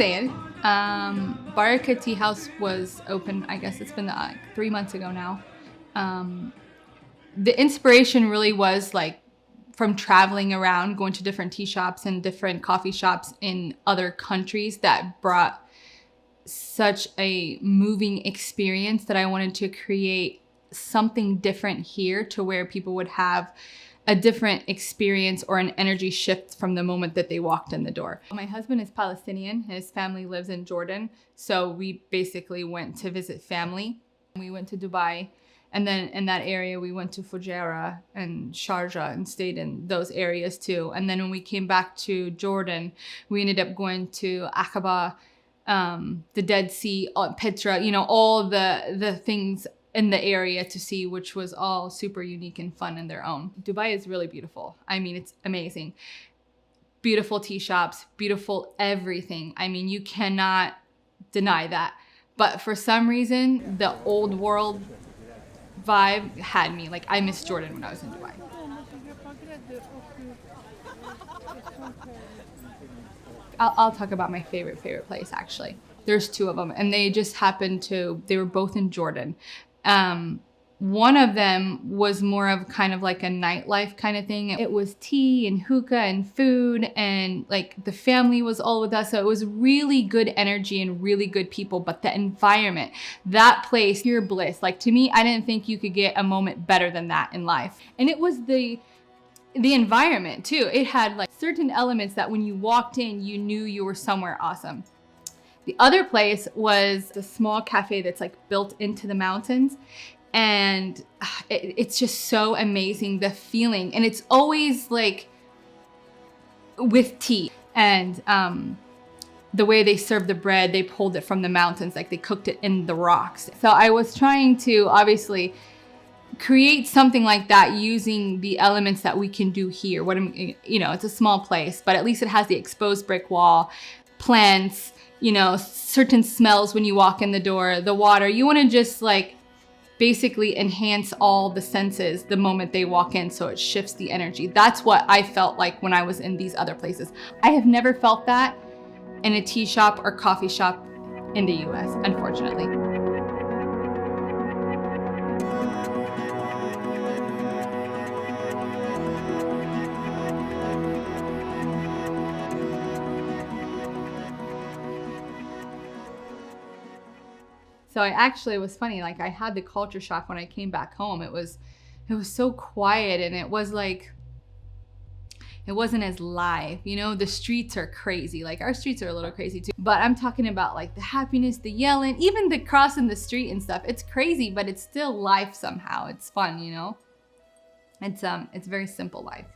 say it. Baraka Tea House was open, I guess it's been 3 months ago now. Um, the inspiration really was like from traveling around, going to different tea shops and different coffee shops in other countries that brought such a moving experience that I wanted to create something different here to where people would have a different experience or an energy shift from the moment that they walked in the door. My husband is Palestinian. His family lives in Jordan. So we basically went to visit family. We went to Dubai. And then in that area, we went to Fujairah and Sharjah and stayed in those areas too. And then when we came back to Jordan, we ended up going to Aqaba, the Dead Sea, Petra, all the things in the area to see, which was all super unique and fun in their own. Dubai is really beautiful. I mean, it's amazing. Beautiful tea shops, beautiful everything. I mean, you cannot deny that. But for some reason, the old world vibe had me. Like, I missed Jordan when I was in Dubai. I'll talk about my favorite place, actually. There's two of them, and they just happened to, they were both in Jordan. One of them was more of kind of like a nightlife kind of thing. It was tea and hookah and food, and like the family was all with us. So it was really good energy and really good people, but the environment, that place, pure bliss. Like, to me, I didn't think you could get a moment better than that in life. And it was the environment too. It had like certain elements that when you walked in, you knew you were somewhere awesome. The other place was a small cafe that's like built into the mountains. And it's just so amazing, the feeling. And it's always like with tea. And the way they serve the bread, they pulled it from the mountains, like they cooked it in the rocks. So I was trying to obviously create something like that using the elements that we can do here. It's a small place, but at least it has the exposed brick wall, plants, certain smells when you walk in the door, the water. You want to just like basically enhance all the senses the moment they walk in, so it shifts the energy. That's what I felt like when I was in these other places. I have never felt that in a tea shop or coffee shop in the US, unfortunately. So it was funny, like I had the culture shock when I came back home. It was so quiet, and it wasn't as live. The streets are crazy. Like, our streets are a little crazy too. But I'm talking about like the happiness, the yelling, even the crossing the street and stuff. It's crazy, but it's still life somehow. It's fun, It's very simple life.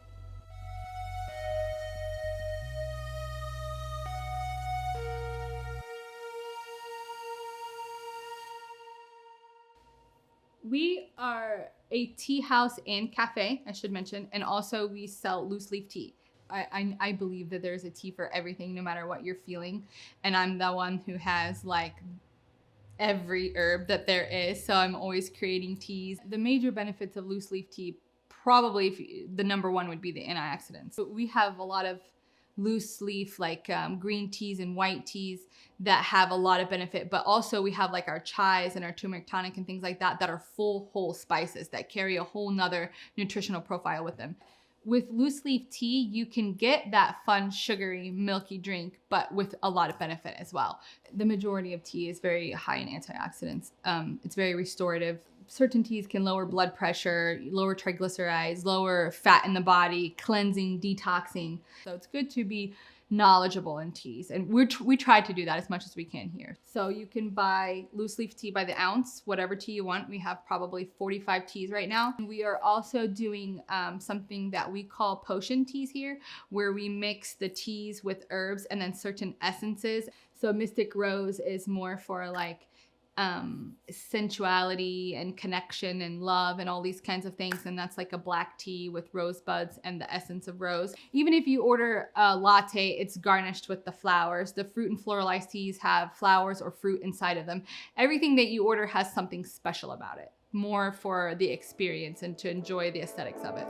We are a tea house and cafe, I should mention, and also we sell loose leaf tea. I believe that there's a tea for everything, no matter what you're feeling. And I'm the one who has like every herb that there is. So I'm always creating teas. The major benefits of loose leaf tea, probably the number one would be the antioxidants. So we have a lot of loose leaf, like green teas and white teas that have a lot of benefit, but also we have like our chais and our turmeric tonic and things like that are full whole spices that carry a whole nother nutritional profile with them. With loose leaf tea, you can get that fun, sugary, milky drink, but with a lot of benefit as well. The majority of tea is very high in antioxidants. It's very restorative. Certain teas can lower blood pressure, lower triglycerides, lower fat in the body, cleansing, detoxing. So it's good to be knowledgeable in teas. And we try to do that as much as we can here. So you can buy loose leaf tea by the ounce, whatever tea you want. We have probably 45 teas right now. And we are also doing something that we call potion teas here, where we mix the teas with herbs and then certain essences. So Mystic Rose is more for like sensuality and connection and love and all these kinds of things. And that's like a black tea with rosebuds and the essence of rose. Even if you order a latte, it's garnished with the flowers. The fruit and floral iced teas have flowers or fruit inside of them. Everything that you order has something special about it, more for the experience and to enjoy the aesthetics of it.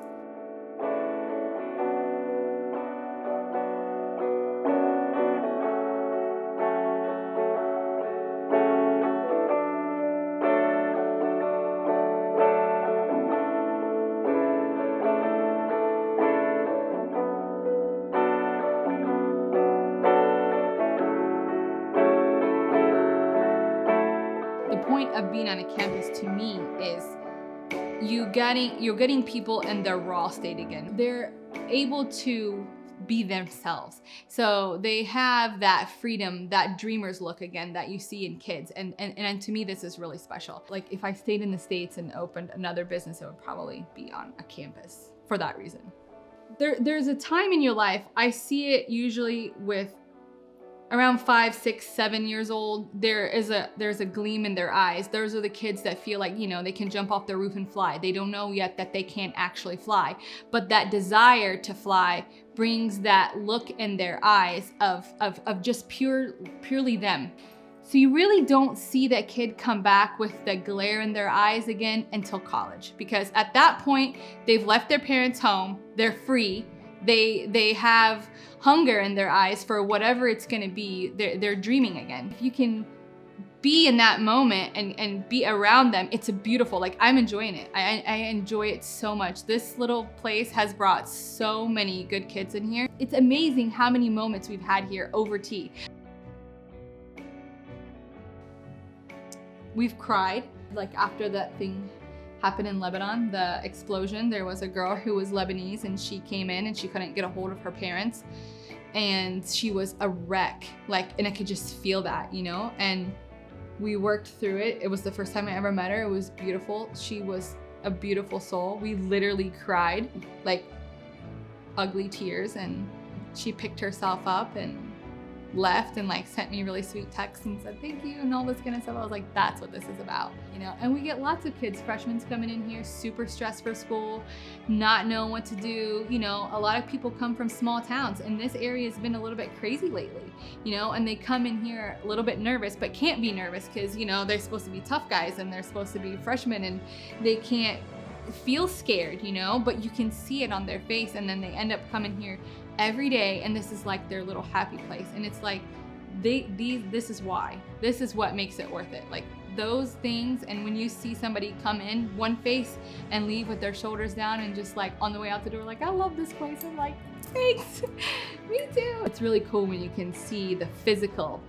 point of being on a campus to me is you're getting people in their raw state again. They're able to be themselves. So they have that freedom, that dreamer's look again that you see in kids. And to me, this is really special. Like if I stayed in the States and opened another business, it would probably be on a campus for that reason. There's a time in your life, I see it usually with around 5, 6, 7 years old, there's a gleam in their eyes. Those are the kids that feel like, they can jump off the roof and fly. They don't know yet that they can't actually fly, but that desire to fly brings that look in their eyes of just purely them. So you really don't see that kid come back with the glare in their eyes again until college, because at that point, they've left their parents' home, they're free, they have hunger in their eyes for whatever it's gonna be. They're dreaming again. If you can be in that moment and be around them, it's a beautiful, like I'm enjoying it. I enjoy it so much. This little place has brought so many good kids in here. It's amazing how many moments we've had here over tea. We've cried, like after that thing happened in Lebanon, the explosion. There was a girl who was Lebanese and she came in and she couldn't get a hold of her parents and she was a wreck, and I could just feel that, and we worked through it. It was the first time I ever met her. It was beautiful. She was a beautiful soul. We literally cried, like ugly tears, and she picked herself up and left and sent me really sweet texts and said thank you and all this kind of stuff. I was like, that's what this is about, and we get lots of kids, freshmen coming in here super stressed for school, not knowing what to do. A lot of people come from small towns and this area has been a little bit crazy lately, and they come in here a little bit nervous but can't be nervous because they're supposed to be tough guys and they're supposed to be freshmen and they can't feel scared, but you can see it on their face, and then they end up coming here every day and this is like their little happy place, and it's like this is why. This is what makes it worth it. Like those things, and when you see somebody come in one face and leave with their shoulders down and just on the way out the door like, I love this place, I'm like, thanks. Me too. It's really cool when you can see the physical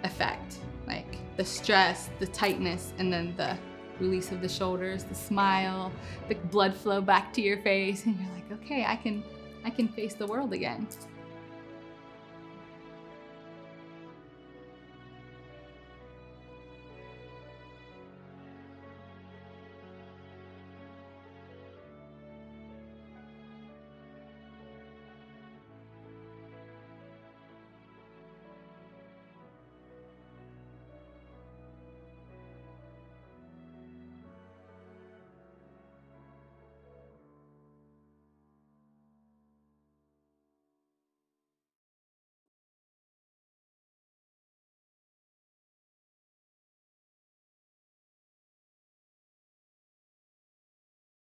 effect, like the stress, the tightness, and then the release of the shoulders, the smile, the blood flow back to your face, and you're like, okay, I can face the world again.